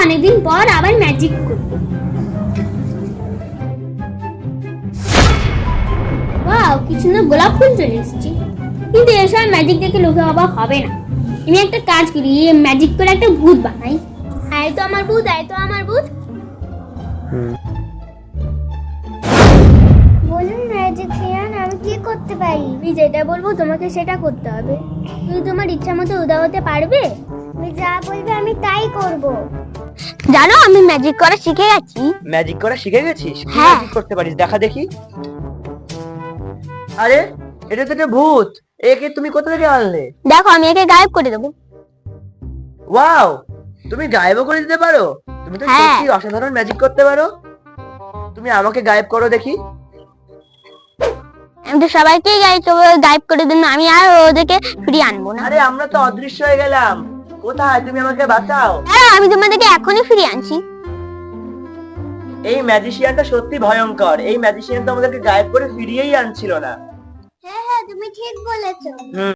অনেকদিন পর আবার ম্যাজিক করব। ওয়াও, কি সুন্দর গোলাপ ফুল চলে এসেছে। কিন্তু এসব ম্যাজিক দেখে লোকে অবাক হবে না। আমি একটা কাজ করি, ম্যাজিক করে একটা ভূত বানাই। আয় তো আমার ভূত, আয় তো আমার ভূত। বলুন ম্যাজিশিয়ান, আমি কি করতে পারি? আমি যেটা বলবো তোমাকে সেটা করতে হবে। তুমি তোমার ইচ্ছা মতো উদা হতে পারবে? তুমি যা বলবে আমি তাই করব। জানো, আমি ম্যাজিক করা শিখে গেছি। ম্যাজিক করা শিখে গেছিস? কি হ্যাঁ। ম্যাজিক করতে পারিস দেখা দেখি। আরে এটা তো একটা ভূত, একে তুমি কোথা থেকে আনলে? দেখো, আমি একে গায়েব করে দেবো। ওয়াও, তুমি গায়েবও করে দিতে পারো? তুমি তো হ্যাঁ। সত্যি অসাধারণ ম্যাজিক করতে পারো। তুমি আমাকে গায়েব করো দেখি। আমি তো সবাইকেই গায়েব করে দিন, আমি আর ওদেরকে ফিরিয়ে আনবো না। আরে আমরা তো অদৃশ্য হয়ে গেলাম, কোথায়? তুমি আমাকে বাঁচাও। হ্যাঁ, আমি তোমাদেরকে এখনই ফিরিয়ে আনছি। এই ম্যাজিশিয়ানটা সত্যি ভয়ঙ্কর। এই ম্যাজিশিয়ান তো আমাদেরকে গায়েব করে ফিরিয়েই আনছিল না। হ্যাঁ হ্যাঁ, তুমি ঠিক বলেছো।